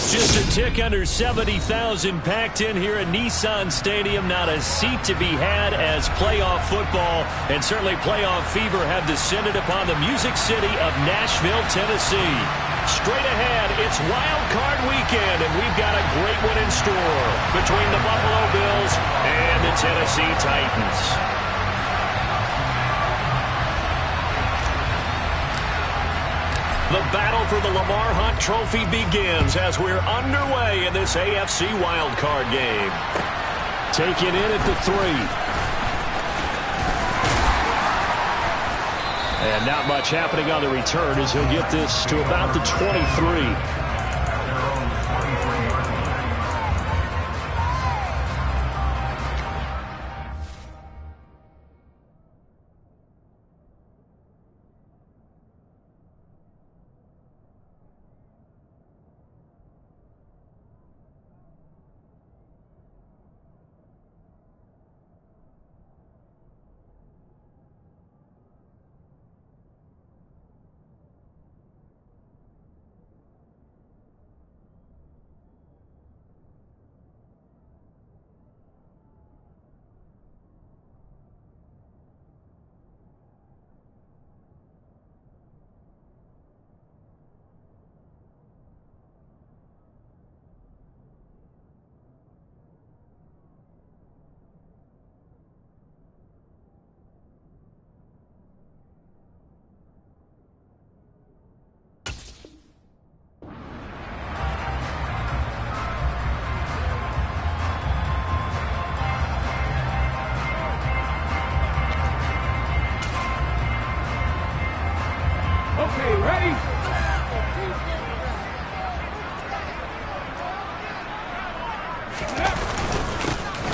Just a tick under 70,000 packed in here at Nissan Stadium. Not a seat to be had as playoff football and certainly playoff fever have descended upon the Music City of Nashville, Tennessee. Straight ahead, it's Wild Card Weekend, and we've got a great one in store between the Buffalo Bills and the Tennessee Titans. The battle for the Lamar Hunt Trophy begins as we're underway in this AFC wildcard game. Taken in at the 3. And not much happening on the return as he'll get this to about the 23.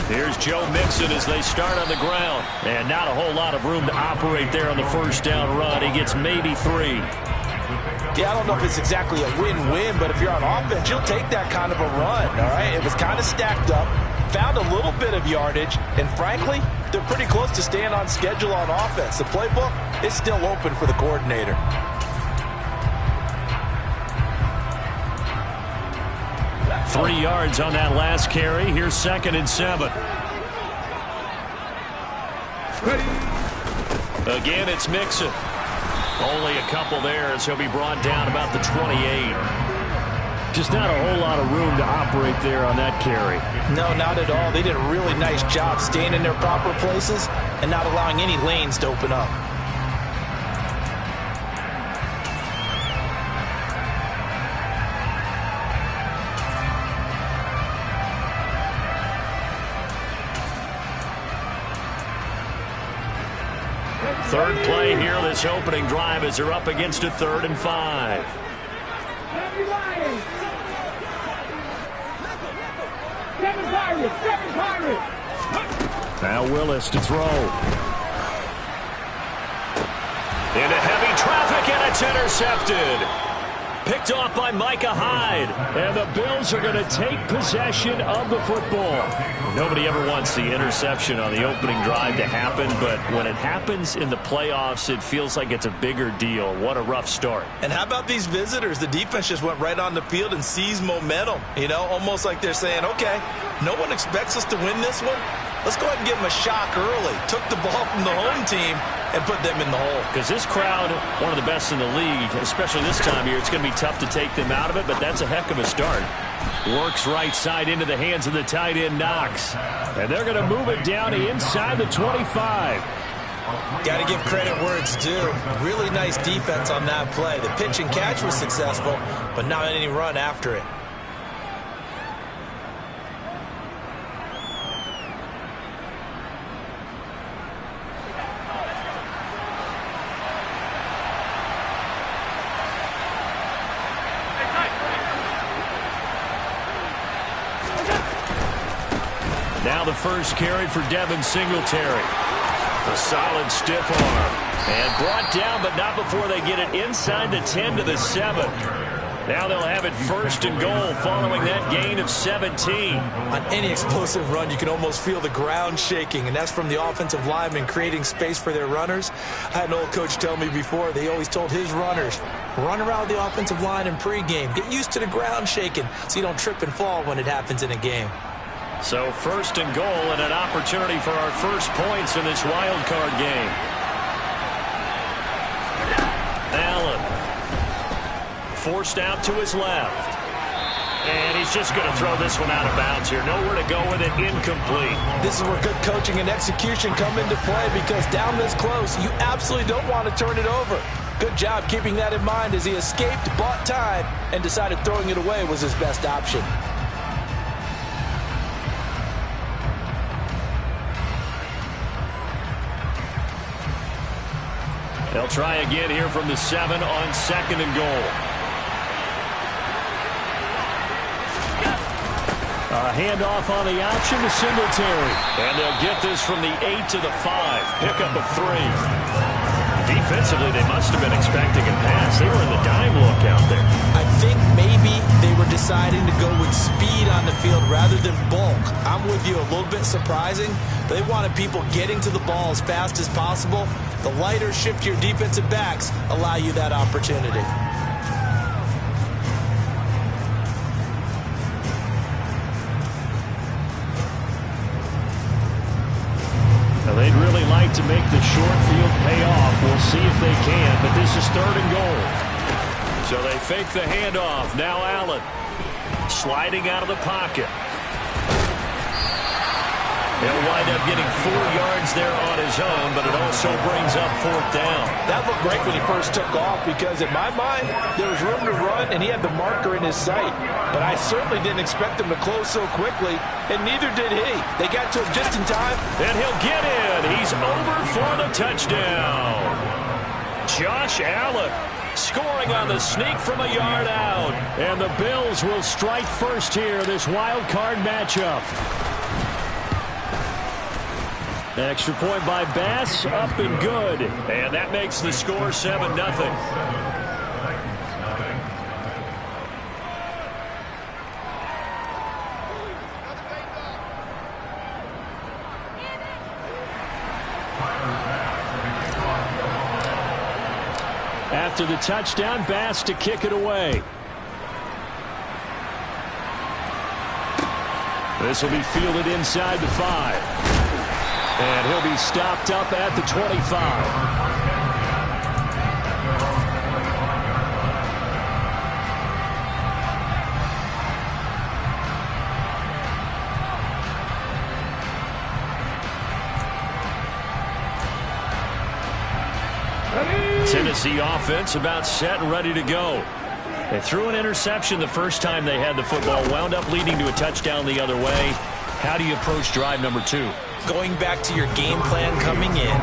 Here's Joe Mixon as they start on the ground. And not a whole lot of room to operate there on the first down run. He gets maybe 3. Yeah, I don't know if it's exactly a win-win, but if you're on offense, you'll take that kind of a run, all right? It was kind of stacked up, found a little bit of yardage, and frankly, they're pretty close to staying on schedule on offense. The playbook is still open for the coordinator. Three yards on that last carry. Here's 2nd and 7. Again, it's Mixon. Only a couple there as he'll be brought down about the 28. Just not a whole lot of room to operate there on that carry. No, not at all. They did a really nice job staying in their proper places and not allowing any lanes to open up. Third play here, this opening drive as they're up against a 3rd and 5. Now Willis to throw. Into heavy traffic, and it's intercepted. Picked off by Micah Hyde. And the Bills are going to take possession of the football. Nobody ever wants the interception on the opening drive to happen, but when it happens in the playoffs, it feels like it's a bigger deal. What a rough start. And how about these visitors? The defense just went right on the field and seized momentum. You know, almost like they're saying, okay, no one expects us to win this one. Let's go ahead and give them a shock early. Took the ball from the home team and put them in the hole. Because this crowd, one of the best in the league, especially this time of year, it's going to be tough to take them out of it, but that's a heck of a start. Works right side into the hands of the tight end, Knox. And they're going to move it down to inside the 25. Got to give credit where it's due. Really nice defense on that play. The pitch and catch was successful, but not any run after it. Now the first carry for Devin Singletary. A solid stiff arm. And brought down, but not before they get it inside the 10 to the 7. Now they'll have it 1st and goal following that gain of 17. On any explosive run, you can almost feel the ground shaking, and that's from the offensive linemen creating space for their runners. I had an old coach tell me before, they always told his runners, run around the offensive line in pregame. Get used to the ground shaking so you don't trip and fall when it happens in a game. So 1st and goal and an opportunity for our first points in this wild card game. Allen. Forced out to his left. And he's just going to throw this one out of bounds here. Nowhere to go with it. Incomplete. This is where good coaching and execution come into play, because down this close, you absolutely don't want to turn it over. Good job keeping that in mind as he escaped, bought time, and decided throwing it away was his best option. They'll try again here from the 7 on 2nd and goal. A handoff on the option to Singletary. And they'll get this from the 8 to the 5. Pickup of 3. Defensively, they must have been expecting a pass. They were in the dime look out there. I think maybe they were deciding to go with speed on the field rather than bulk. I'm with you, a little bit surprising. They wanted people getting to the ball as fast as possible. The lighter, shiftier defensive backs allow you that opportunity. Now they'd really like to make the short field pay off. We'll see if they can, but this is 3rd and goal. So they fake the handoff. Now Allen sliding out of the pocket. He'll wind up getting 4 yards there on his own, but it also brings up 4th down. That looked great when he first took off, because in my mind, there was room to run, and he had the marker in his sight. But I certainly didn't expect him to close so quickly, and neither did he. They got to him just in time. And he'll get in. He's over for the touchdown. Josh Allen scoring on the sneak from a yard out. And the Bills will strike first here, this wild card matchup. Extra point by Bass, up and good. And that makes the score 7-0. After the touchdown, Bass to kick it away. This will be fielded inside the 5. And he'll be stopped up at the 25. Tennessee offense about set and ready to go. They threw an interception the first time they had the football, wound up leading to a touchdown the other way. How do you approach drive number 2? Going back to your game plan coming in,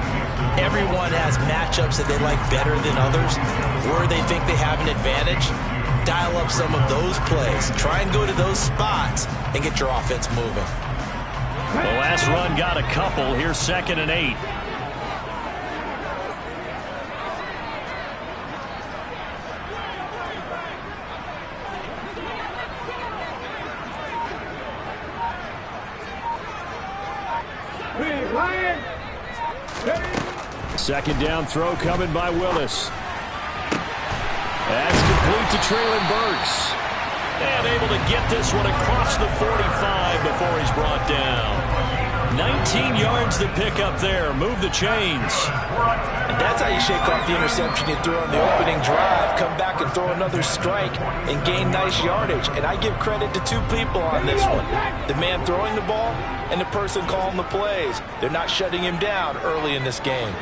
everyone has matchups that they like better than others, where they think they have an advantage. Dial up some of those plays. Try and go to those spots and get your offense moving. The last run got a couple. Here's 2nd and 8. Second down throw coming by Willis. That's complete to Treylon Burks. And able to get this one across the 45 before he's brought down. 19 yards to pick up there. Move the chains. And that's how you shake off the interception you threw on the opening drive. Come back and throw another strike and gain nice yardage. And I give credit to 2 people on this one. The man throwing the ball and the person calling the plays. They're not shutting him down early in this game.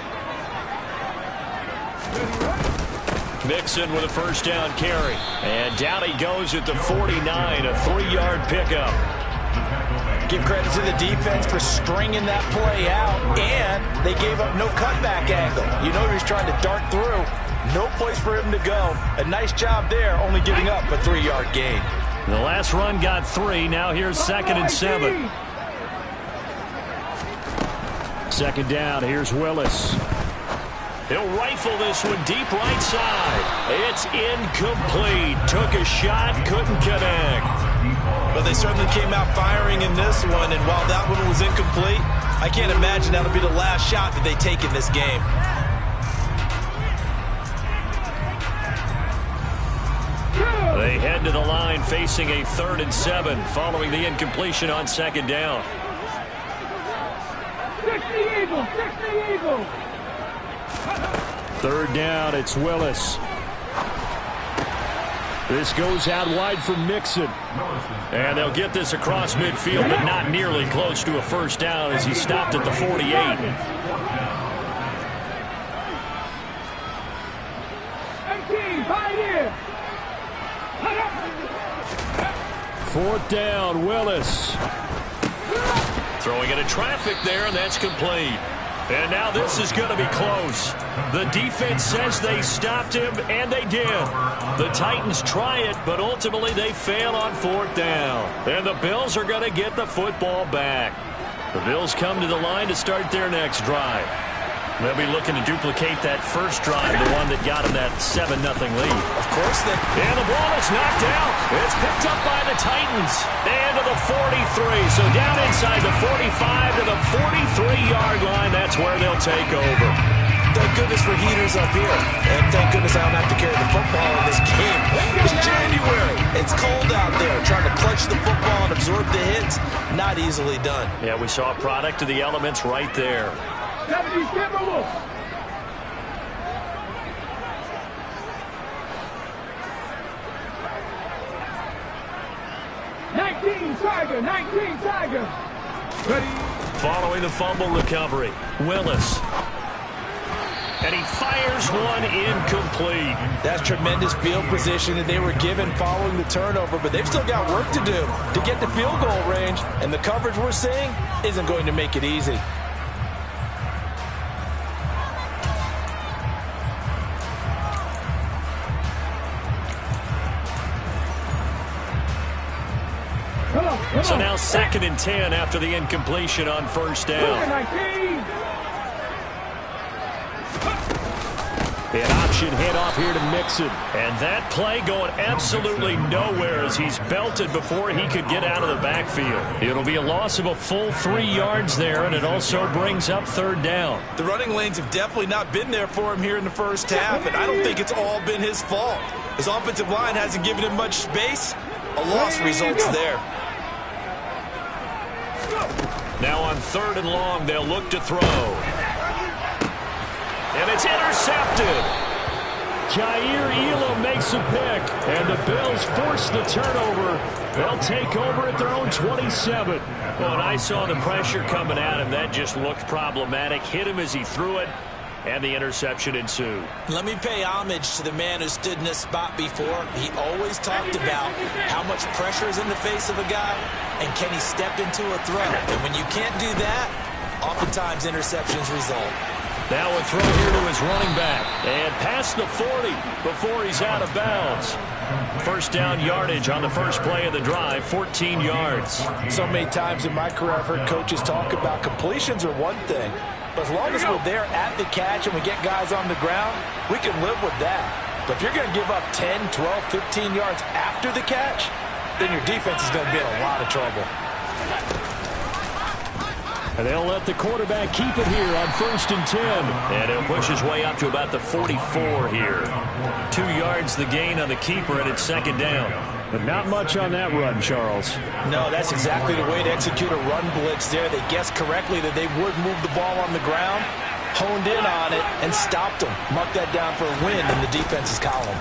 Mixon with a first down carry. And down he goes at the 49, a 3-yard pickup. Give credit to the defense for stringing that play out, and they gave up no cutback angle. You know he's trying to dart through. No place for him to go. A nice job there, only giving up a 3-yard gain. The last run got 3. Now here's 2nd and 7. Second down, here's Willis. He'll rifle this one deep right side. It's incomplete. Took a shot, couldn't connect. But they certainly came out firing in this one, and while that one was incomplete, I can't imagine that'll be the last shot that they take in this game. They head to the line facing a 3rd and 7 following the incompletion on 2nd down. 60 Eagles, 60 Eagles. 3rd down, it's Willis. This goes out wide for Mixon. And they'll get this across midfield, but not nearly close to a 1st down as he stopped at the 48. 18, Pioneer. 4th down, Willis. Throwing into traffic there, and that's complete. And now this is going to be close. The defense says they stopped him, and they did. The Titans try it, but ultimately they fail on 4th down. And the Bills are going to get the football back. The Bills come to the line to start their next drive. They'll be looking to duplicate that first drive, the one that got them that 7-0 lead. Of course they... And the ball is knocked out. It's picked up by the Titans. And to the 43. So down inside the 45 to the 43-yard line. That's where they'll take over. Thank goodness for heaters up here. And thank goodness I don't have to carry the football in this game. It's January. It's cold out there. Trying to clutch the football and absorb the hits, not easily done. Yeah, we saw a product of the elements right there. 70 Timberwolves. 19 Tiger, 19 Tiger. Ready. Following the fumble recovery, Willis. And he fires one incomplete. That's tremendous field position that they were given following the turnover, but they've still got work to do to get to field goal range, and the coverage we're seeing isn't going to make it easy. So now 2nd and 10 after the incompletion on 1st down. An option handoff here to Mixon. And that play going absolutely nowhere as he's belted before he could get out of the backfield. It'll be a loss of a full 3 yards there, and it also brings up 3rd down. The running lanes have definitely not been there for him here in the first half, and I don't think it's all been his fault. His offensive line hasn't given him much space. A loss results there. Now on 3rd and long, they'll look to throw. And it's intercepted. Jair Elam makes a pick, and the Bills force the turnover. They'll take over at their own 27. Well, and I saw the pressure coming at him. That just looked problematic. Hit him as he threw it, and the interception ensued. Let me pay homage to the man who stood in this spot before. He always talked about how much pressure is in the face of a guy, and can he step into a throw. And when you can't do that, oftentimes interceptions result. Now a throw here to his running back. And past the 40 before he's out of bounds. 1st down yardage on the first play of the drive, 14 yards. So many times in my career I've heard coaches talk about completions are one thing. But as long as we're there at the catch and we get guys on the ground, we can live with that. But if you're going to give up 10, 12, 15 yards after the catch, then your defense is going to be in a lot of trouble. And they'll let the quarterback keep it here on 1st and 10. And he'll push his way up to about the 44 here. 2 yards the gain on the keeper, and it's 2nd down. But not much on that run, Charles. No, that's exactly the way to execute a run blitz there. They guessed correctly that they would move the ball on the ground, honed in on it, and stopped them. Mark that down for a win in the defense's column.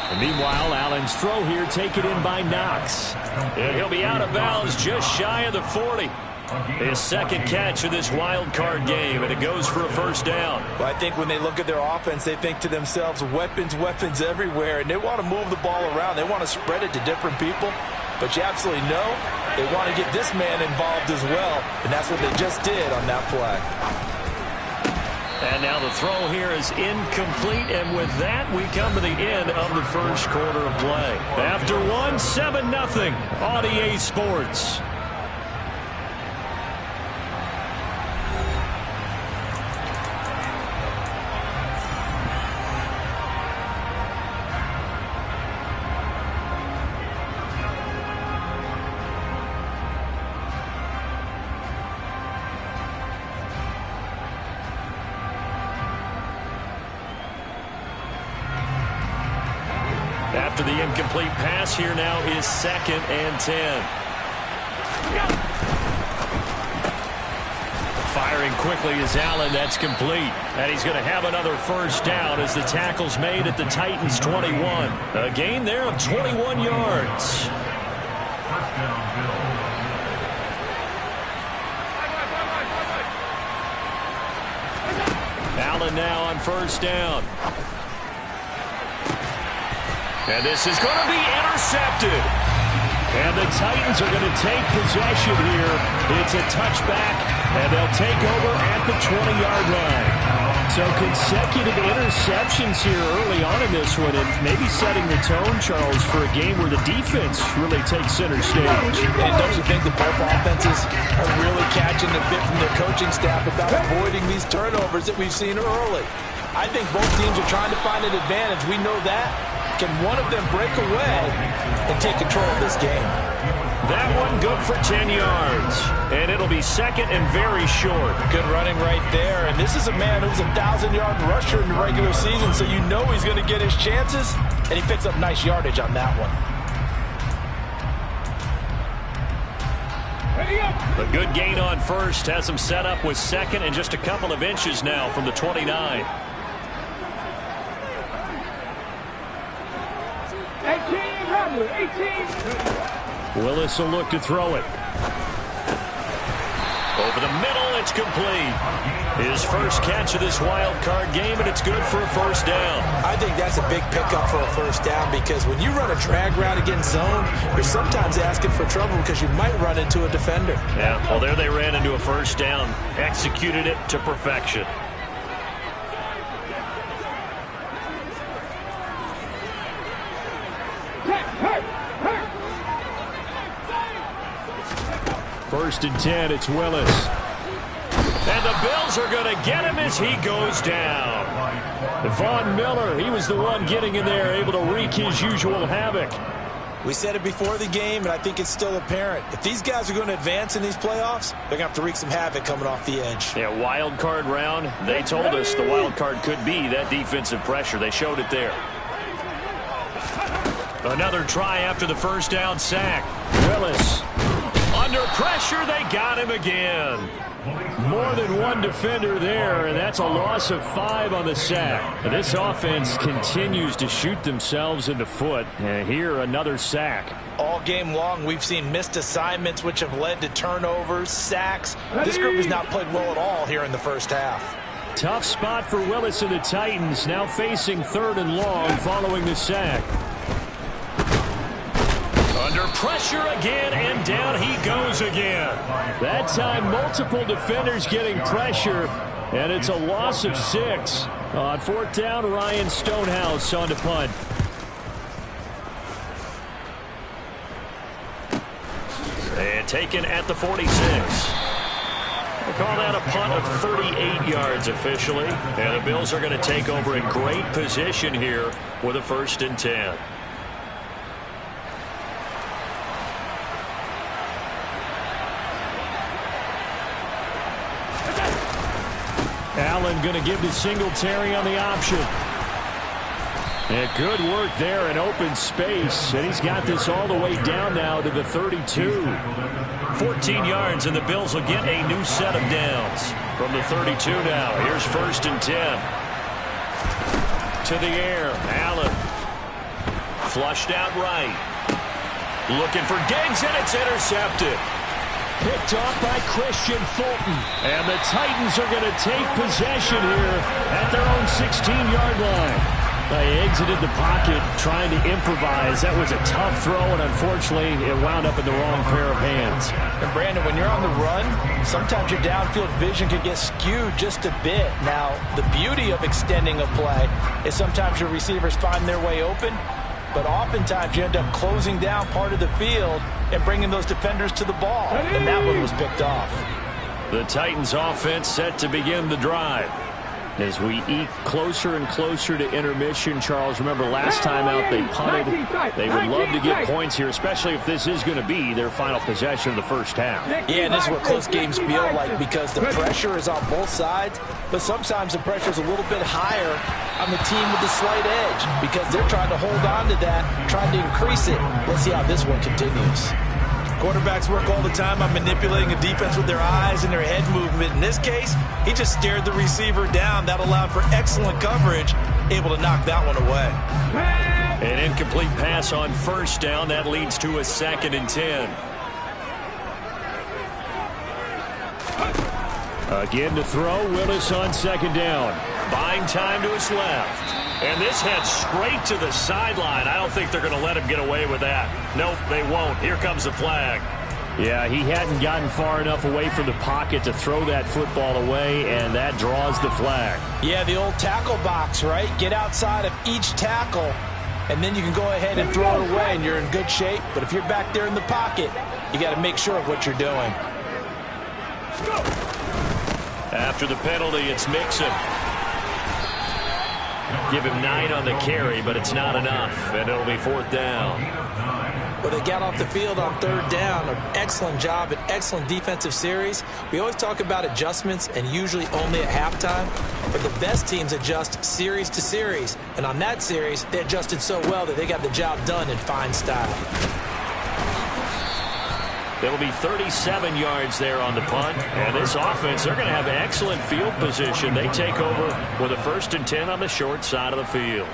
And meanwhile, Allen's throw here taken in by Knox. And he'll be out of bounds just shy of the 40. His 2nd catch of this wild card game, and it goes for a 1st down. Well, I think when they look at their offense, they think to themselves, weapons, weapons everywhere, and they want to move the ball around. They want to spread it to different people, but you absolutely know they want to get this man involved as well, and that's what they just did on that play. And now the throw here is incomplete, and with that, we come to the end of the first quarter of play. After one, 7-0 on EA Sports. After the incomplete pass, here now is 2nd and 10. Firing quickly is Allen. That's complete. And he's going to have another first down as the tackle's made at the Titans' 21. A gain there of 21 yards. Allen now on first down. And this is going to be intercepted. And the Titans are going to take possession here. It's a touchback, and they'll take over at the 20-yard line. So consecutive interceptions here early on in this one, and maybe setting the tone, Charles, for a game where the defense really takes center stage. And don't you think that both offenses are really catching the bit from their coaching staff about avoiding these turnovers that we've seen early? I think both teams are trying to find an advantage. We know that. Can one of them break away and take control of this game? That one good for 10 yards. And it'll be 2nd and very short. Good running right there. And this is a man who's a 1,000-yard rusher in the regular season, so you know he's going to get his chances. And he picks up nice yardage on that one. A good gain on first. Has him set up with 2nd and just a couple of inches now from the 29. 18. Willis will look to throw it. Over the middle, it's complete. His first catch of this wild card game, and it's good for a first down. I think that's a big pickup for a first down because when you run a drag route against zone, you're sometimes asking for trouble because you might run into a defender. Yeah, well, there they ran into a first down. Executed it to perfection. First and 10, it's Willis. And the Bills are going to get him as he goes down. Von Miller, he was the one getting in there, able to wreak his usual havoc. We said it before the game, and I think it's still apparent. If these guys are going to advance in these playoffs, they're going to have to wreak some havoc coming off the edge. Yeah, wild card round. They told us the wild card could be that defensive pressure. They showed it there. Another try after the first down sack. Willis. Under pressure, they got him again. More than one defender there, and that's a loss of 5 on the sack. This offense continues to shoot themselves in the foot. And here, another sack. All game long, we've seen missed assignments, which have led to turnovers, sacks. This group has not played well at all here in the first half. Tough spot for Willis and the Titans, now facing 3rd and long following the sack. Under pressure again, and down he goes again. That time, multiple defenders getting pressure, and it's a loss of 6. On 4th down, Ryan Stonehouse on to punt. And taken at the 46. We'll call that a punt of 38 yards officially. And the Bills are going to take over in great position here with a 1st and 10. Allen going to give to Singletary on the option. And good work there in open space. And he's got this all the way down now to the 32. 14 yards, and the Bills will get a new set of downs. From the 32 now, here's 1st and 10. To the air, Allen. Flushed out right. Looking for Diggs, and it's intercepted. Picked off by Christian Fulton. And the Titans are going to take possession here at their own 16-yard line. They exited the pocket trying to improvise. That was a tough throw, and unfortunately, it wound up in the wrong pair of hands. And Brandon, when you're on the run, sometimes your downfield vision can get skewed just a bit. Now, the beauty of extending a play is sometimes your receivers find their way open, but oftentimes you end up closing down part of the field and bringing those defenders to the ball, and that one was picked off. The Titans offense set to begin the drive. As we eke closer and closer to intermission, Charles, remember last time out they punted. They would love to get points here, especially if this is going to be their final possession of the first half. Yeah, and this is what close games feel like because the pressure is on both sides, but sometimes the pressure is a little bit higher on the team with the slight edge because they're trying to hold on to that, trying to increase it. Let's see how this one continues. Quarterbacks work all the time on manipulating a defense with their eyes and their head movement. In this case, he just stared the receiver down. That allowed for excellent coverage, able to knock that one away. An incomplete pass on first down. That leads to a 2nd and 10. Again to throw. Willis on 2nd down. Buying time to his left. And this heads straight to the sideline. I don't think they're going to let him get away with that. Nope, they won't. Here comes the flag. Yeah, he hadn't gotten far enough away from the pocket to throw that football away, and that draws the flag. Yeah, the old tackle box, right? Get outside of each tackle, and then you can go ahead and throw it away, and you're in good shape. But if you're back there in the pocket, you got to make sure of what you're doing. After the penalty, it's Mixon. Give him 9 on the carry, but it's not enough, and it'll be 4th down. Well, they got off the field on 3rd down. An excellent job, an excellent defensive series. We always talk about adjustments, and usually only at halftime. But the best teams adjust series to series. And on that series, they adjusted so well that they got the job done in fine style. It'll be 37 yards there on the punt. And this offense, they're going to have excellent field position. They take over with a 1st and 10 on the short side of the field.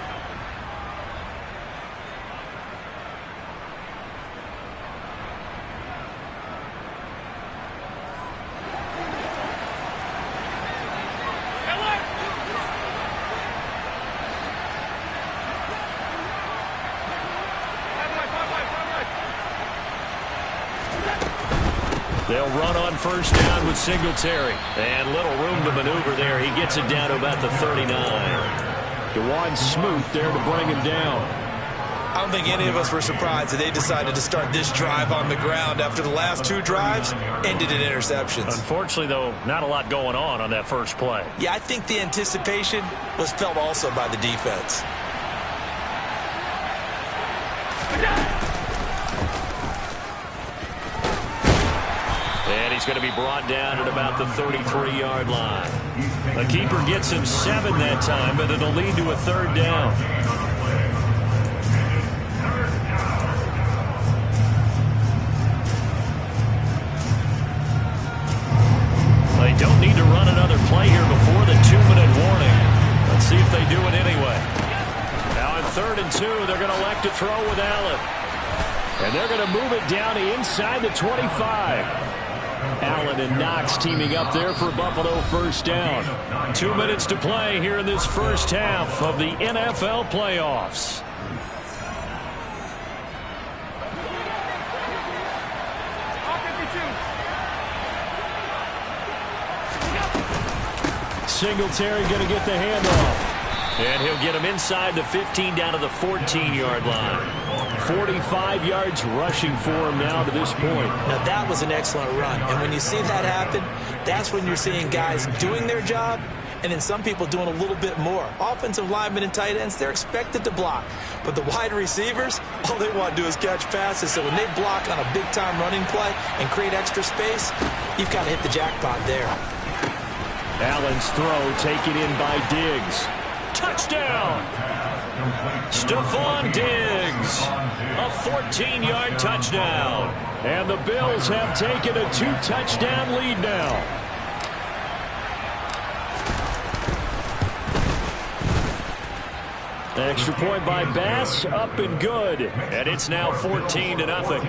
They'll run on 1st down with Singletary. And little room to maneuver there. He gets it down to about the 39. DeJuan Smoot there to bring him down. I don't think any of us were surprised that they decided to start this drive on the ground after the last 2 drives ended in interceptions. Unfortunately, though, not a lot going on that first play. Yeah, I think the anticipation was felt also by the defense. And he's going to be brought down at about the 33-yard line. The keeper gets him 7 that time, but it'll lead to a 3rd down. They don't need to run another play here before the 2-minute warning. Let's see if they do it anyway. Now in 3rd and 2, they're going to elect to throw with Allen. And they're going to move it down to inside the 25. Allen and Knox teaming up there for Buffalo 1st down. 2 minutes to play here in this first half of the NFL playoffs. Singletary going to get the handoff. And he'll get him inside the 15 down to the 14-yard line. 45 yards rushing for him now to this point. Now, that was an excellent run. And when you see that happen, that's when you're seeing guys doing their job and then some people doing a little bit more. Offensive linemen and tight ends, they're expected to block. But the wide receivers, all they want to do is catch passes. So when they block on a big-time running play and create extra space, you've got to hit the jackpot there. Allen's throw taken in by Diggs. Touchdown! Stephon Diggs, a 14-yard touchdown. And the Bills have taken a 2-touchdown lead now. Extra point by Bass, up and good. And it's now 14-0.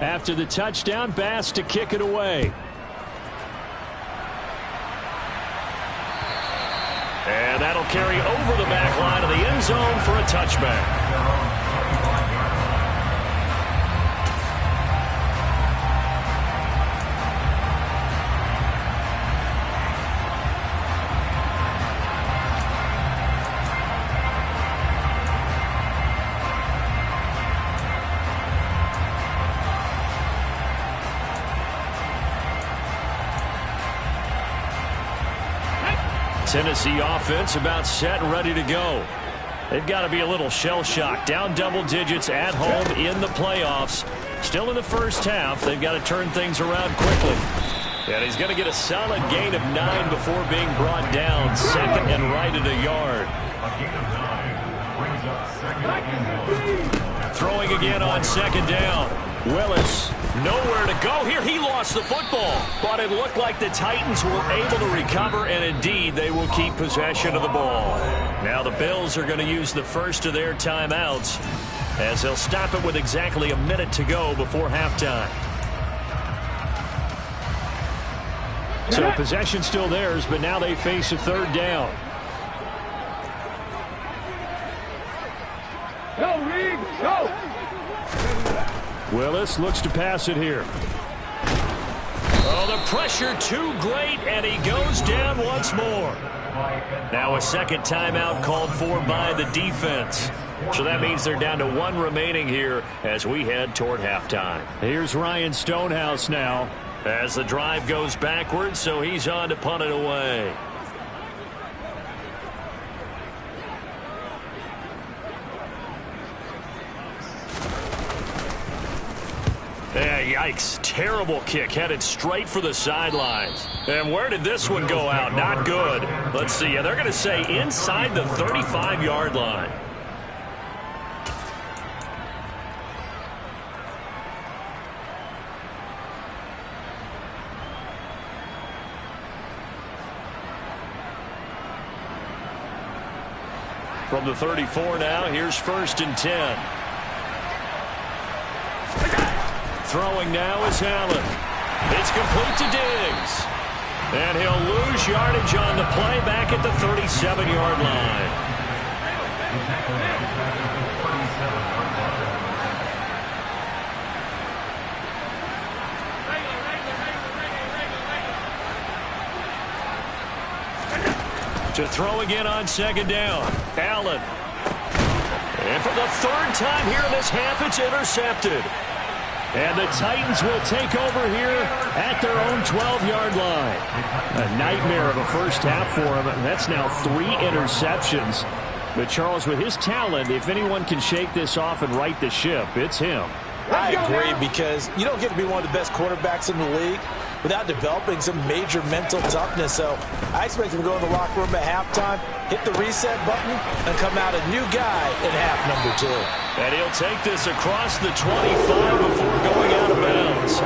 After the touchdown, Bass to kick it away. And that'll carry over the back line of the end zone for a touchback. Tennessee offense about set and ready to go. They've got to be a little shell-shocked. Down double digits at home in the playoffs. Still in the first half. They've got to turn things around quickly. And he's going to get a solid gain of 9 before being brought down. Second and right at a yard. Throwing again on second down. Willis, nowhere to go here. He lost the football. But it looked like the Titans were able to recover, and indeed they will keep possession of the ball. Now the Bills are going to use the first of their timeouts as they'll stop it with exactly a minute to go before halftime. So possession still theirs, but now they face a third down. Go, Reed, go! Willis looks to pass it here. Oh, the pressure too great, and he goes down once more. Now a second timeout called for by the defense. So that means they're down to 1 remaining here as we head toward halftime. Here's Ryan Stonehouse now as the drive goes backwards, so he's on to punt it away. Yeah, yikes. Terrible kick headed straight for the sidelines. And where did this one go out? Not good. Let's see. Yeah, they're going to say inside the 35-yard line. From the 34 now, here's 1st and 10. Throwing now is Allen. It's complete to Diggs. And he'll lose yardage on the play back at the 37-yard line. To throw again on second down. Allen. And for the 3rd time here in this half, it's intercepted. And the Titans will take over here at their own 12-yard line. A nightmare of a first half for him. And that's now 3 interceptions. But Charles, with his talent, if anyone can shake this off and right the ship, it's him. I agree, because you don't get to be one of the best quarterbacks in the league without developing some major mental toughness. So I expect him to go in the locker room at halftime, hit the reset button, and come out a new guy in half number 2. And he'll take this across the 25 before going out of bounds.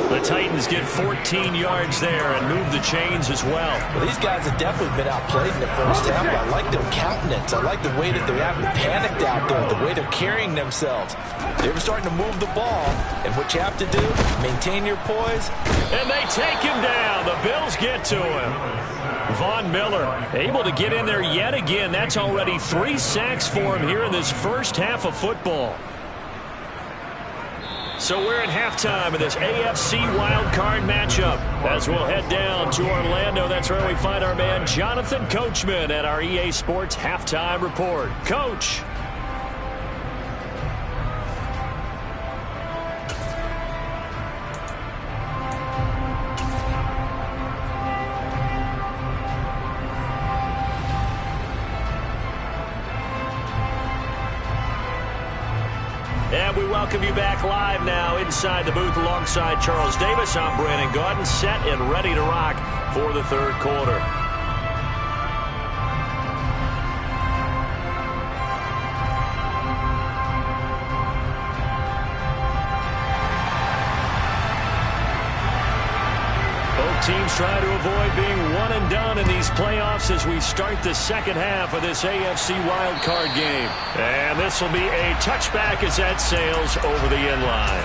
The Titans get 14 yards there and move the chains as well. Well, these guys have definitely been outplayed in the first half. I like their countenance. I like the way that they haven't panicked out there, the way they're carrying themselves. They were starting to move the ball, and what you have to do, maintain your poise. And they take him down. The Bills get to him. Von Miller able to get in there yet again. That's already 3 sacks for him here in this first half of football. So we're at halftime of this AFC wildcard matchup. As we'll head down to Orlando, that's where we find our man Jonathan Coachman at our EA Sports Halftime Report. Coach. And we welcome you back live now inside the booth alongside Charles Davis. I'm Brandon Gaudin, set and ready to rock for the 3rd quarter. Teams try to avoid being one and done in these playoffs as we start the second half of this AFC wildcard game. And this will be a touchback as that sails over the end line.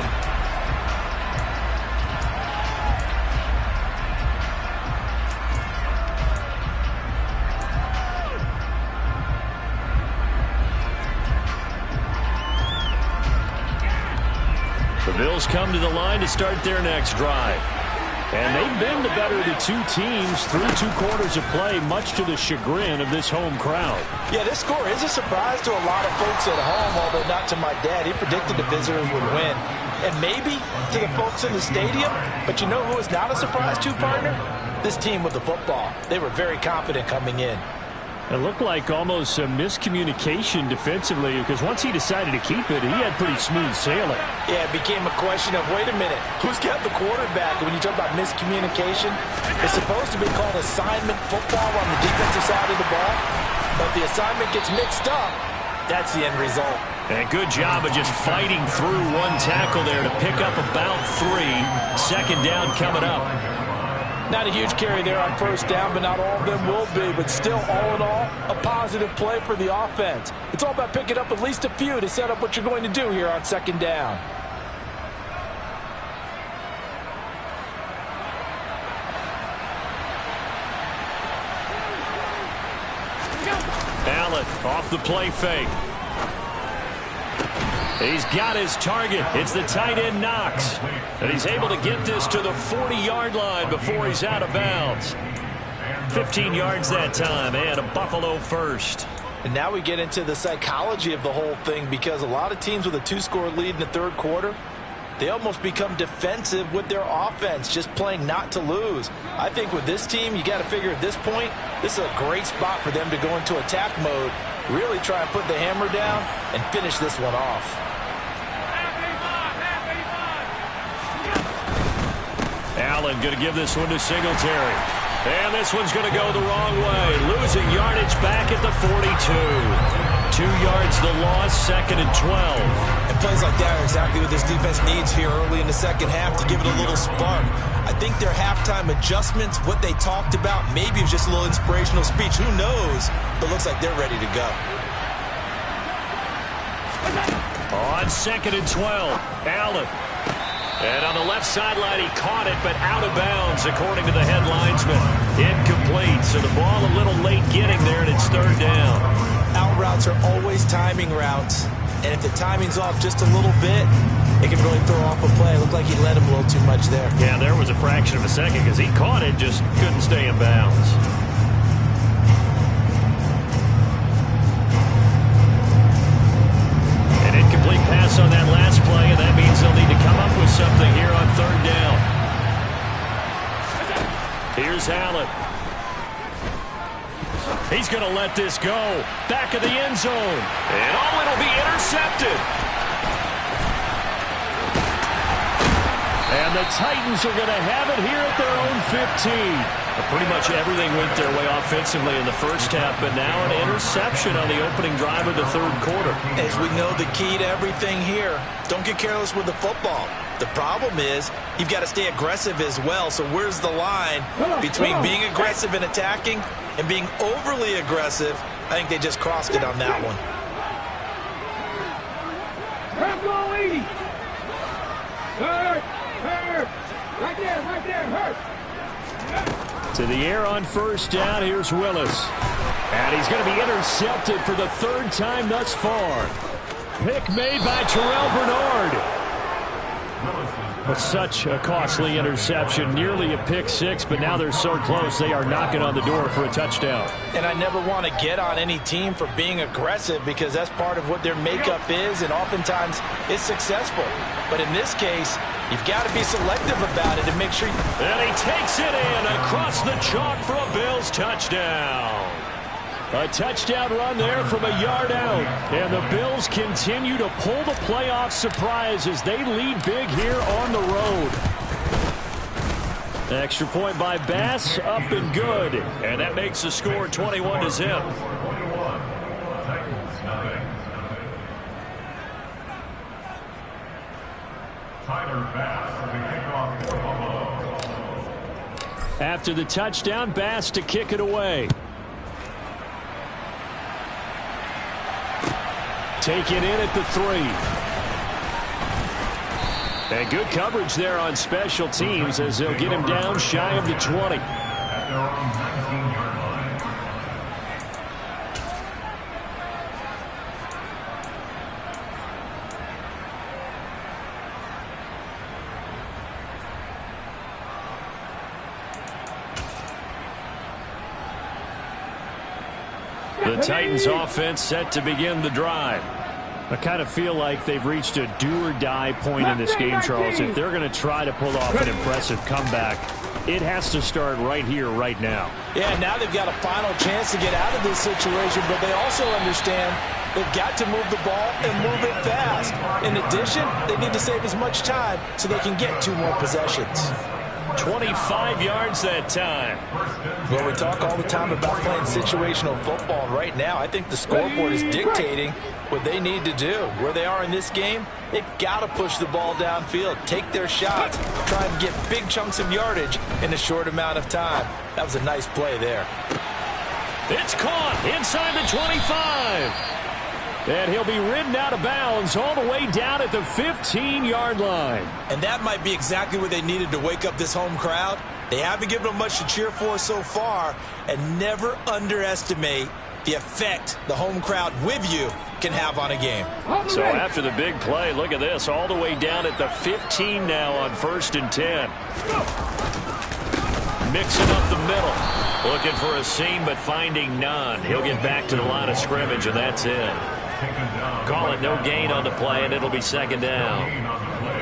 The Bills come to the line to start their next drive. And they've been the better of the 2 teams through 2 quarters of play, much to the chagrin of this home crowd. Yeah, this score is a surprise to a lot of folks at home, although not to my dad. He predicted the visitors would win. And maybe to the folks in the stadium, but you know who is not a surprise to, partner? this team with the football. They were very confident coming in. It looked like almost a miscommunication defensively, because once he decided to keep it, he had pretty smooth sailing. Yeah, it became a question of, wait a minute, who's got the quarterback? And when you talk about miscommunication, it's supposed to be called assignment football on the defensive side of the ball. But if the assignment gets mixed up, that's the end result. And good job of just fighting through one tackle there to pick up about 3. Second down coming up. Not a huge carry there on first down, but not all of them will be. But still, all in all, a positive play for the offense. It's all about picking up at least a few to set up what you're going to do here on second down. Allen off the play fake. He's got his target. It's the tight end Knox. And he's able to get this to the 40-yard line before he's out of bounds. 15 yards that time, and a Buffalo first. And now we get into the psychology of the whole thing, because a lot of teams with a 2-score lead in the third quarter, they almost become defensive with their offense, just playing not to lose. I think with this team, you got to figure at this point, this is a great spot for them to go into attack mode, really try and put the hammer down and finish this one off. Allen going to give this one to Singletary. And this one's going to go the wrong way. Losing yardage back at the 42. 2 yards the loss, second and 12. And plays like that are exactly what this defense needs here early in the second half to give it a little spark. I think their halftime adjustments, what they talked about, maybe it was just a little inspirational speech. Who knows? But it looks like they're ready to go. On second and 12, Allen. And on the left sideline, he caught it, but out of bounds, according to the head linesman. Incomplete, so the ball a little late getting there, and it's third down. Out routes are always timing routes, and if the timing's off just a little bit, it can really throw off a play. It looked like he let him a little too much there. Yeah, there was a fraction of a second, because he caught it, just couldn't stay in bounds. Incomplete pass on that last play, and that means they'll need to come up with something here on third down. Here's Allen. He's going to let this go. Back of the end zone. And it'll be intercepted. And the Titans are going to have it here at their own 15. Pretty much everything went their way offensively in the first half, but now an interception on the opening drive of the third quarter. As we know, the key to everything here, don't get careless with the football. The problem is you've got to stay aggressive as well. So where's the line between being aggressive and attacking and being overly aggressive? I think they just crossed it on that one. Go 80. Hurt. Right there, hurt. To the air on first down, here's Willis. And he's going to be intercepted for the third time thus far. Pick made by Terrell Bernard. But such a costly interception, nearly a pick six, but now they're so close they are knocking on the door for a touchdown. And I never want to get on any team for being aggressive, because that's part of what their makeup is, and oftentimes it's successful. But in this case, you've got to be selective about it and make sure. And he takes it in across the chalk for a Bills touchdown. A touchdown run there from a yard out. And the Bills continue to pull the playoff surprise as they lead big here on the road. Extra point by Bass, up and good. And that makes the score 21-0. After the touchdown, Bass to kick it away. Taken in at the 3. And good coverage there on special teams as they'll get him down shy of the 20. The Titans offense set to begin the drive. I kind of feel like they've reached a do-or-die point in this game, Charles. If they're going to try to pull off an impressive comeback, it has to start right here, right now. Yeah, now they've got a final chance to get out of this situation, but they also understand they've got to move the ball and move it fast. In addition, they need to save as much time so they can get 2 more possessions. 25 yards that time. Well, we talk all the time about playing situational football. Right now, I think the scoreboard is dictating what they need to do. Where they are in this game, they've got to push the ball downfield, take their shots, try and get big chunks of yardage in a short amount of time. That was a nice play there. It's caught inside the 25. And he'll be ridden out of bounds all the way down at the 15-yard line. And that might be exactly what they needed to wake up this home crowd. They haven't given them much to cheer for so far, and never underestimate the effect the home crowd with you can have on a game. So after the big play, look at this, all the way down at the 15 now on 1st and 10. Mixing up the middle. Looking for a seam, but finding none. He'll get back to the line of scrimmage, and that's it. Call it no gain on the play, and it'll be 2nd down.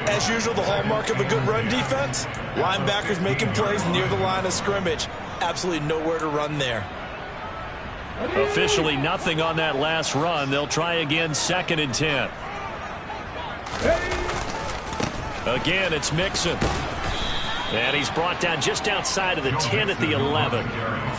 As usual, the hallmark of a good run defense, linebackers making plays near the line of scrimmage. Absolutely nowhere to run there. Officially nothing on that last run. They'll try again, 2nd and 10. Again, it's Mixon. And he's brought down just outside of the 10 at the 11.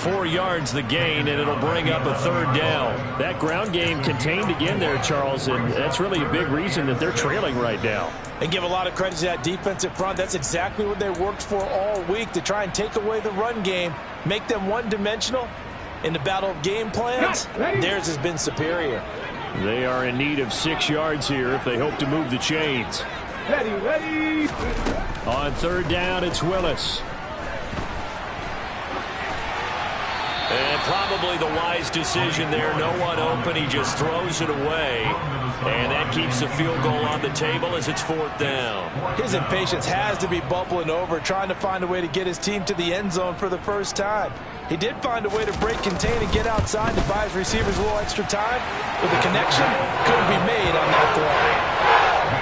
4 yards the gain, and it'll bring up a 3rd down. That ground game contained again there, Charles, and that's really a big reason that they're trailing right now. And give a lot of credit to that defensive front. That's exactly what they worked for all week, to try and take away the run game, make them one-dimensional. In the battle of game plans, theirs has been superior. They are in need of 6 yards here if they hope to move the chains. Ready. On 3rd down, it's Willis. And probably the wise decision there. No one open. He just throws it away. And that keeps the field goal on the table as it's 4th down. His impatience has to be bubbling over, trying to find a way to get his team to the end zone for the first time. He did find a way to break, contain, and get outside to buy his receivers a little extra time, but the connection couldn't be made on that throw.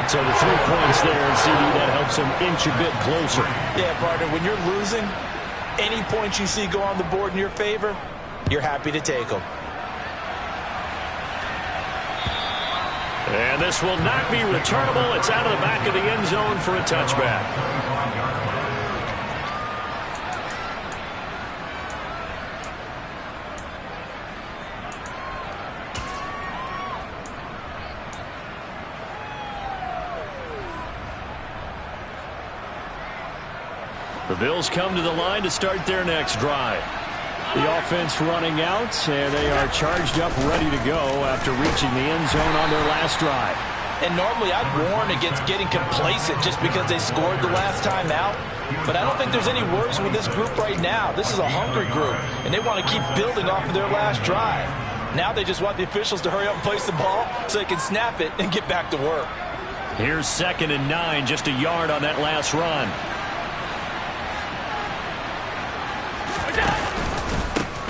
So the 3 points there, and CD, that helps him inch a bit closer. Yeah, partner, when you're losing, any points you see go on the board in your favor, you're happy to take them. And this will not be returnable. It's out of the back of the end zone for a touchback. The Bills come to the line to start their next drive. The offense running out, and they are charged up, ready to go after reaching the end zone on their last drive. And normally I'd warn against getting complacent just because they scored the last time out. But I don't think there's any worries with this group right now. This is a hungry group, and they want to keep building off of their last drive. Now they just want the officials to hurry up and place the ball so they can snap it and get back to work. Here's 2nd and 9, just a yard on that last run.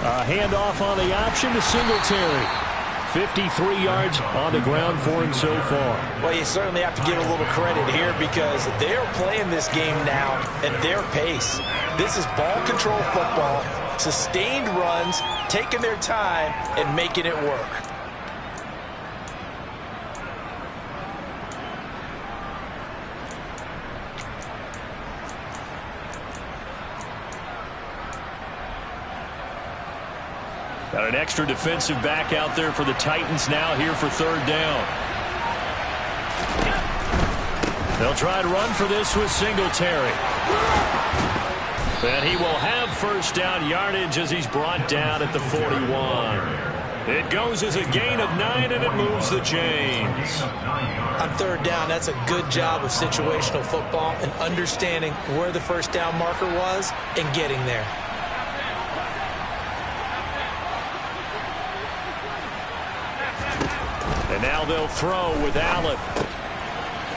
A handoff on the option to Singletary. 53 yards on the ground for him so far. Well, you certainly have to give a little credit here because they're playing this game now at their pace. This is ball control football, sustained runs, taking their time and making it work. Got an extra defensive back out there for the Titans now here for 3rd down. They'll try to run for this with Singletary. And he will have 1st down yardage as he's brought down at the 41. It goes as a gain of 9, and it moves the chains. On 3rd down, that's a good job of situational football and understanding where the 1st down marker was and getting there. And now they'll throw with Allen.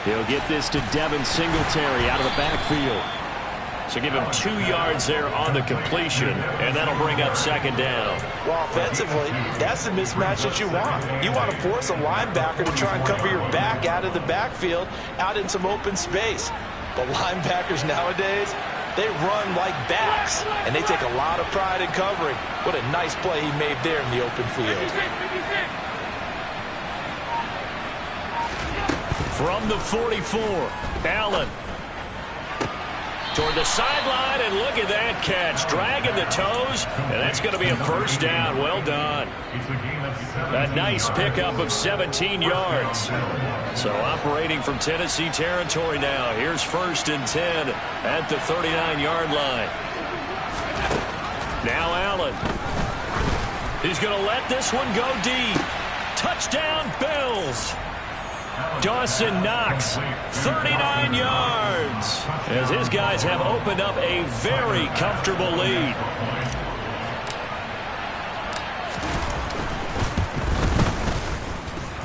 He'll get this to Devin Singletary out of the backfield. So give him 2 yards there on the completion, and that'll bring up 2nd down. Well, offensively, that's the mismatch that you want. You want to force a linebacker to try and cover your back out of the backfield, out in some open space. But linebackers nowadays, They run like backs, and they take a lot of pride in covering. What a nice play he made there in the open field. From the 44, Allen. Toward the sideline, and look at that catch. Dragging the toes, and that's going to be a first down. Well done. A nice pickup of 17 yards. So operating from Tennessee territory now. Here's 1st and 10 at the 39-yard line. Now Allen. He's going to let this one go deep. Touchdown, Bills. Dawson Knox, 39 yards, as his guys have opened up a very comfortable lead.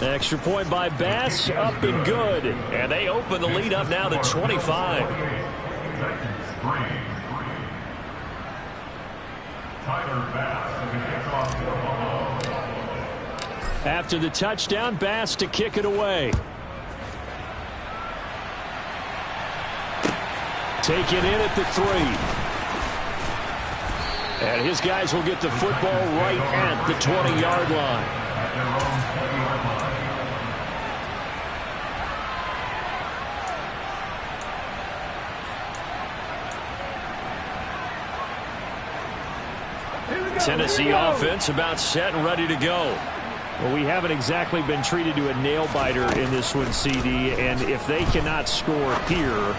Extra point by Bass, up and good. And they open the lead up now to 25. After the touchdown, Bass to kick it away. Taken in at the 3. And his guys will get the football right at the 20-yard line. Tennessee offense about set and ready to go. Well, we haven't exactly been treated to a nail-biter in this one, CD, and if they cannot score here,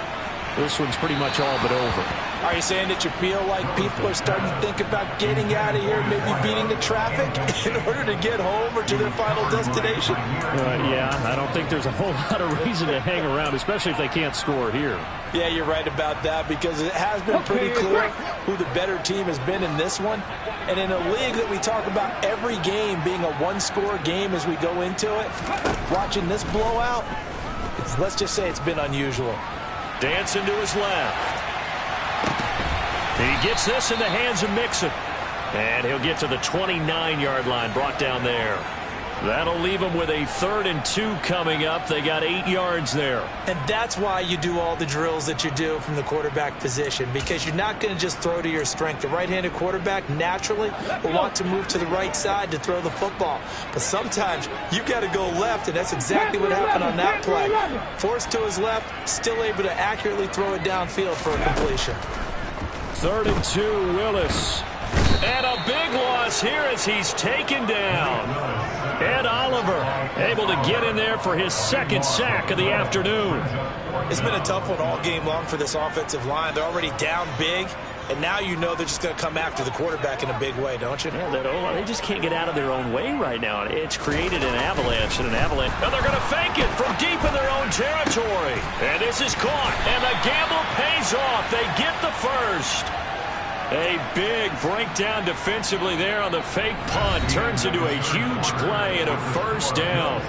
this one's pretty much all but over. Are you saying that you feel like people are starting to think about getting out of here, maybe beating the traffic in order to get home or to their final destination? Yeah, I don't think there's a whole lot of reason to hang around, especially if they can't score here. Yeah, you're right about that, because it has been pretty clear who the better team has been in this one. And in a league that we talk about every game being a one-score game as we go into it, watching this blowout, let's just say it's been unusual. Dancing to his left. He gets this in the hands of Mixon. And he'll get to the 29-yard line, brought down there. That'll leave him with a 3rd and 2 coming up. They got 8 yards there. And that's why you do all the drills that you do from the quarterback position, because you're not going to just throw to your strength. The right-handed quarterback naturally will want to move to the right side to throw the football. But sometimes you've got to go left, and that's exactly what happened on that play. Forced to his left, still able to accurately throw it downfield for a completion. 3rd and 2, Willis. And a big loss here as he's taken down. Ed Oliver able to get in there for his 2nd sack of the afternoon. It's been a tough one all game long for this offensive line. They're already down big, and now you know they're just going to come after the quarterback in a big way, don't you? Yeah, they just can't get out of their own way right now. It's created an avalanche and an avalanche. And they're going to fake it from deep in their own territory. And this is caught, and the gamble pays off. They get the first. A big breakdown defensively there on the fake punt. Turns into a huge play and a first down.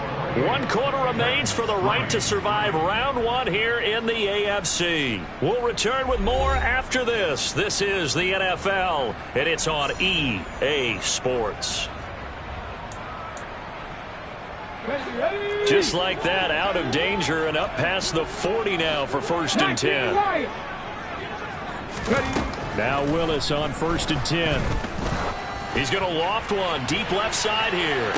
1 quarter remains for the right to survive round 1 here in the AFC. We'll return with more after this. This is the NFL, and it's on EA Sports. Just like that, out of danger and up past the 40 now for 1st and 10. Now Willis on 1st and 10. He's going to loft one deep left side here.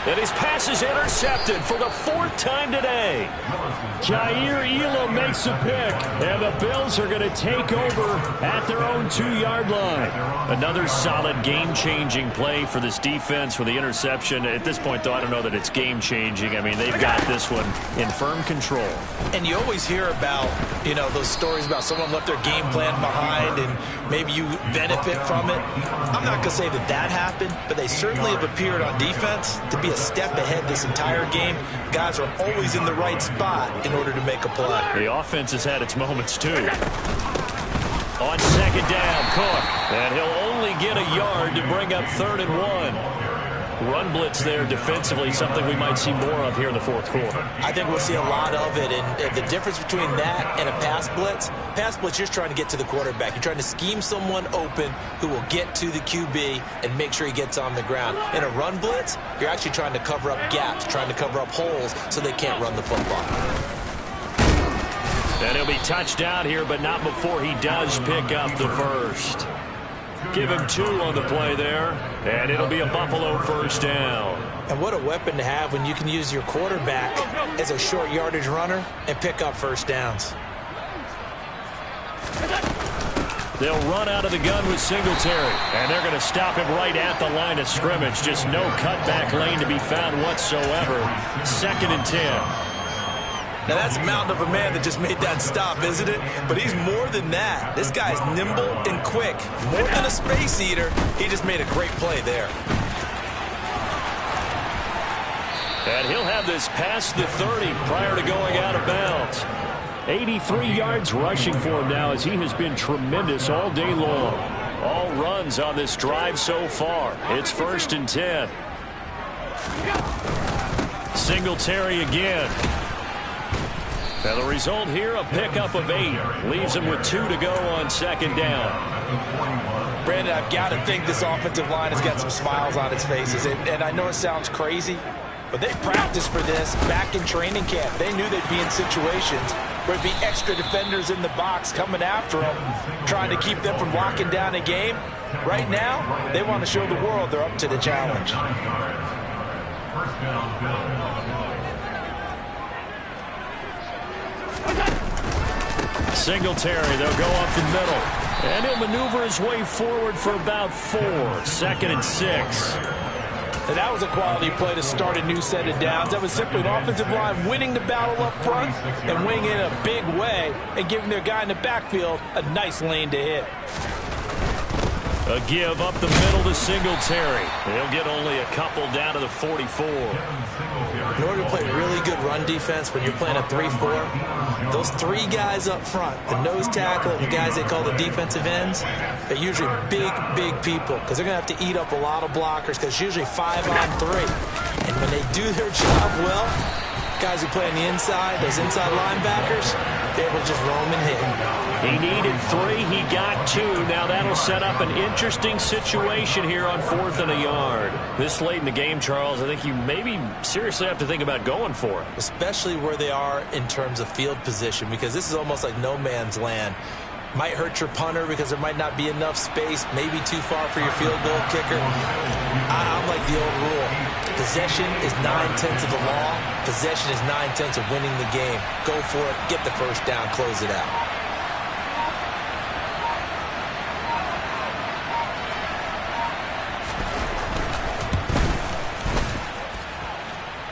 And his pass is intercepted for the 4th time today. Jair Elam makes a pick, and the Bills are going to take over at their own 2-yard line. Another solid game-changing play for this defense with the interception. At this point, though, I don't know that it's game-changing. I mean, they've got this one in firm control. And you always hear about, those stories about someone left their game plan behind and maybe you benefit from it. I'm not going to say that happened, but they certainly have appeared on defense to be a step ahead this entire game. Guys are always in the right spot in order to make a play. The offense has had its moments, too. On 2nd down, Cook. And he'll only get a yard to bring up 3rd and 1. Run blitz there defensively, something we might see more of here in the 4th quarter. I think we'll see a lot of it, and the difference between that and a pass blitz, you're just trying to get to the quarterback. You're trying to scheme someone open who will get to the QB and make sure he gets on the ground. In a run blitz, you're actually trying to cover up gaps, trying to cover up holes so they can't run the football. And he'll be touched down here, but not before he does pick up the first. Give him 2 on the play there, and it'll be a Buffalo first down. And what a weapon to have when you can use your quarterback as a short yardage runner and pick up first downs. They'll run out of the gun with Singletary, and they're going to stop him right at the line of scrimmage. Just no cutback lane to be found whatsoever. 2nd and 10. Now, that's a mountain of a man that just made that stop, isn't it? But he's more than that. This guy's nimble and quick. More than a space eater. He just made a great play there. And he'll have this past the 30 prior to going out of bounds. 83 yards rushing for him now as he has been tremendous all day long. All runs on this drive so far. It's 1st and 10. Singletary again. And the result here, a pickup of 8. Leaves him with 2 to go on 2nd down. Brandon, I've got to think this offensive line has got some smiles on its faces. And I know it sounds crazy, but they practiced for this back in training camp. They knew they'd be in situations where there'd be extra defenders in the box coming after them, trying to keep them from locking down a game. Right now, they want to show the world they're up to the challenge. Singletary, they'll go up the middle. And he'll maneuver his way forward for about 4. 2nd and 6. And that was a quality play to start a new set of downs. That was simply an offensive line winning the battle up front and winning in a big way and giving their guy in the backfield a nice lane to hit. A give up the middle to Singletary. They'll get only a couple down to the 44. In order to play really good run defense when you're playing a 3-4, those 3 guys up front, the nose tackle and the guys they call the defensive ends, they're usually big, big people because they're going to have to eat up a lot of blockers because it's usually 5 on 3. And when they do their job well, guys who play on the inside, those inside linebackers, they're able to just roam and hit. He needed 3. He got 2. Now that'll set up an interesting situation here on 4th and a yard. This late in the game, Charles, I think you maybe seriously have to think about going for it. Especially where they are in terms of field position, because this is almost like no man's land. Might hurt your punter because there might not be enough space, maybe too far for your field goal kicker. I'm like the old rule. Possession is 9/10 of the law. Possession is 9/10 of winning the game. Go for it. Get the first down. Close it out.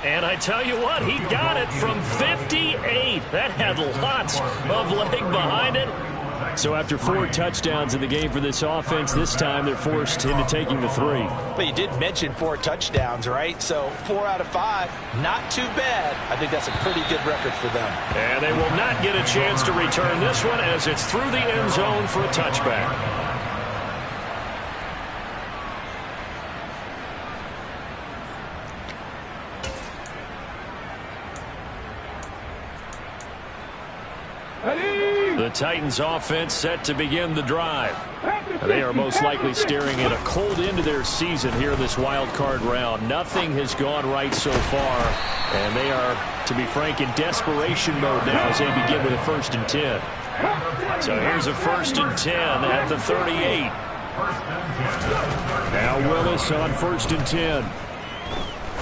And I tell you what, he got it from 58. That had lots of leg behind it. So after 4 touchdowns in the game for this offense, this time they're forced into taking the 3. But you did mention 4 touchdowns, right? So 4 out of 5, not too bad. I think that's a pretty good record for them. And they will not get a chance to return this one as it's through the end zone for a touchback. The Titans offense set to begin the drive. They are most likely staring at a cold end to their season here in this wild card round. Nothing has gone right so far, and they are, to be frank, in desperation mode now as they begin with a 1st and 10. So here's a 1st and 10 at the 38. Now Willis on 1st and 10.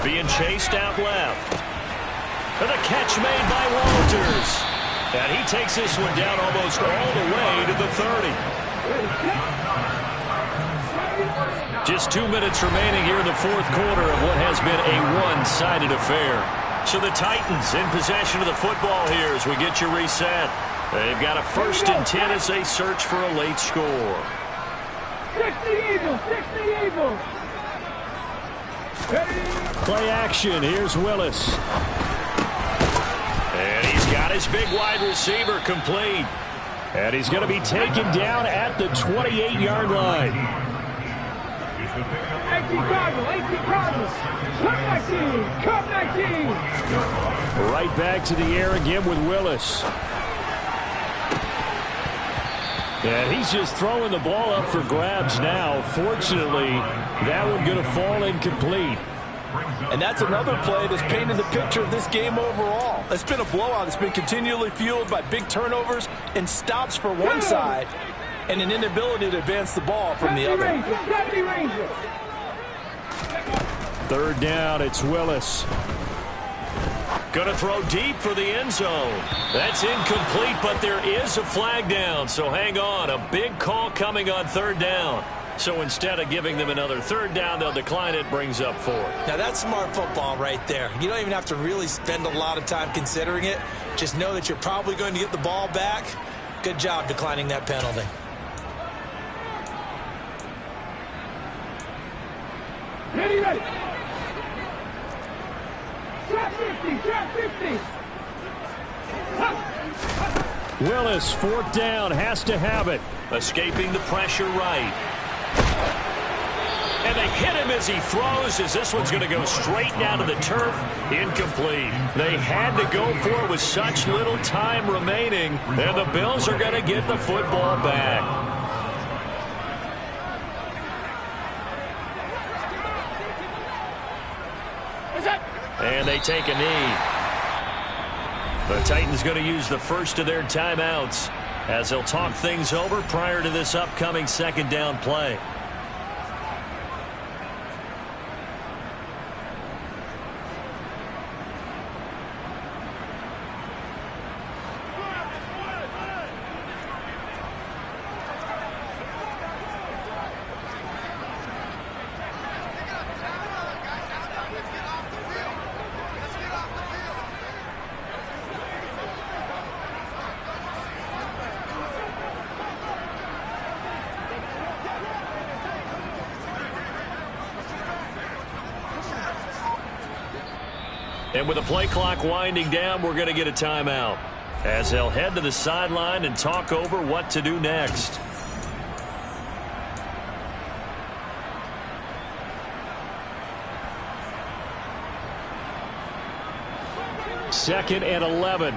Being chased out left. And a catch made by Walters. And he takes this one down almost all the way to the 30. Just 2 minutes remaining here in the 4th quarter of what has been a one-sided affair. So the Titans in possession of the football here as we get you reset. They've got a 1st and 10 as they search for a late score. 60 Eagles, 60 Eagles. Play action. Here's Willis. And he's got his big wide receiver complete. And he's going to be taken down at the 28-yard line. 18 Cardinals. Come 19. Right back to the air again with Willis. And he's just throwing the ball up for grabs now. Fortunately, that one going to fall incomplete. And that's another play that's painted the picture of this game overall. It's been a blowout. It's been continually fueled by big turnovers and stops for one side and an inability to advance the ball from the other. Third down, it's Willis. Going to throw deep for the end zone. That's incomplete, but there is a flag down, so hang on. A big call coming on third down. So instead of giving them another third down, they'll decline it, brings up 4. Now, that's smart football right there. You don't even have to really spend a lot of time considering it. Just know that you're probably going to get the ball back. Good job declining that penalty. Ready, ready. Trap 50, trap 50. Willis, fourth down, has to have it. Escaping the pressure right. And they hit him as he throws, as this one's going to go straight down to the turf. Incomplete. They had to go for it with such little time remaining, and the Bills are going to get the football back. And they take a knee. The Titans going to use the first of their timeouts as they'll talk things over prior to this upcoming second down play. And with the play clock winding down, we're going to get a timeout as they'll head to the sideline and talk over what to do next. Second and 11.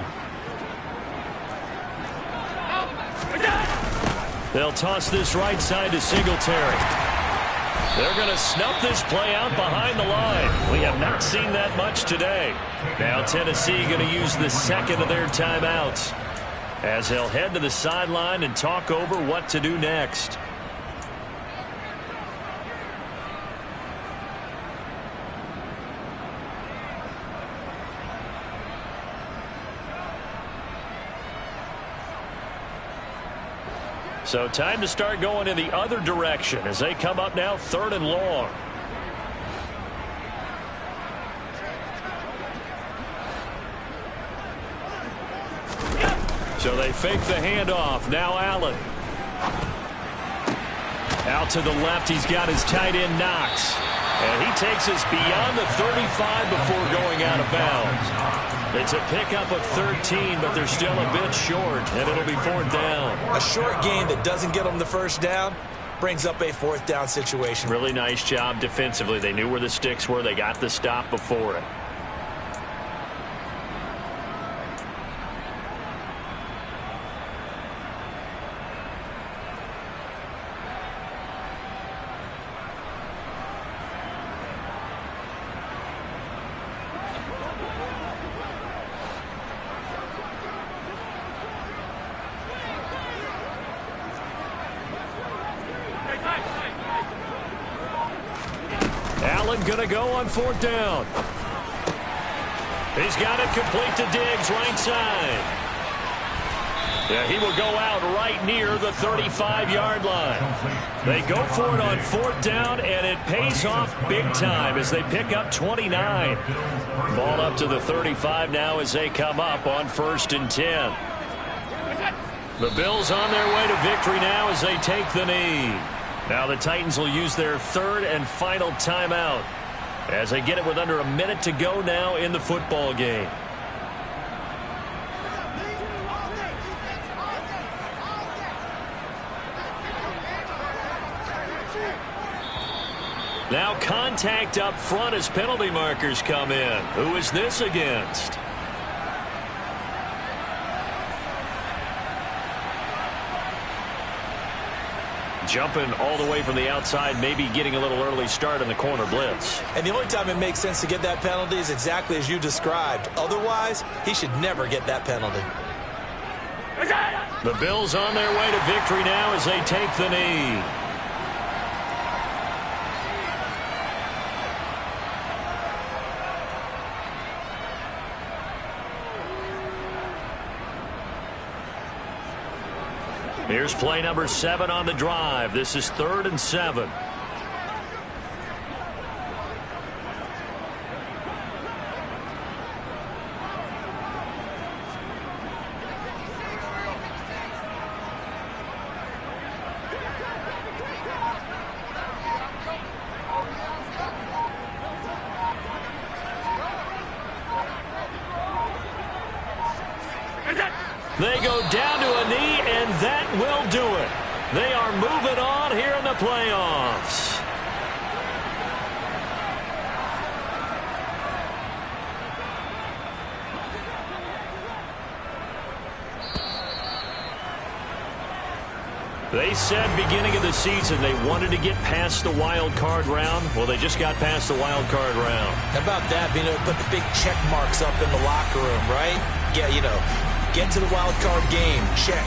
They'll toss this right side to Singletary. They're going to snuff this play out behind the line. We have not seen that much today. Now Tennessee going to use the second of their timeouts as they'll head to the sideline and talk over what to do next. So time to start going in the other direction as they come up now third and long. So they fake the handoff. Now Allen. Out to the left, he's got his tight end Knox. And he takes us beyond the 35 before going out of bounds. It's a pickup of 13, but they're still a bit short, and it'll be fourth down. A short gain that doesn't get them the first down brings up a fourth down situation. Really nice job defensively. They knew where the sticks were. They got the stop before it. Going to go on fourth down. He's got it complete to Diggs, right side. Yeah, he will go out right near the 35-yard line. They go for it on fourth down, and it pays off big time as they pick up 29. Ball up to the 35 now as they come up on 1st and 10. The Bills on their way to victory now as they take the knee. Now the Titans will use their third and final timeout as they get it with under a minute to go now in the football game. Now contact up front as penalty markers come in. Who is this against? Jumping all the way from the outside, maybe getting a little early start in the corner blitz. And the only time it makes sense to get that penalty is exactly as you described. Otherwise, he should never get that penalty. The Bills on their way to victory now as they take the knee. Here's play number 7 on the drive. This is 3rd and 7. They go down to a knee, and that will do it. They are moving on here in the playoffs. They said beginning of the season they wanted to get past the wild card round. Well, they just got past the wild card round. How about that, being able to put the big check marks up in the locker room, right? Yeah, you know, get to the wild card game, check.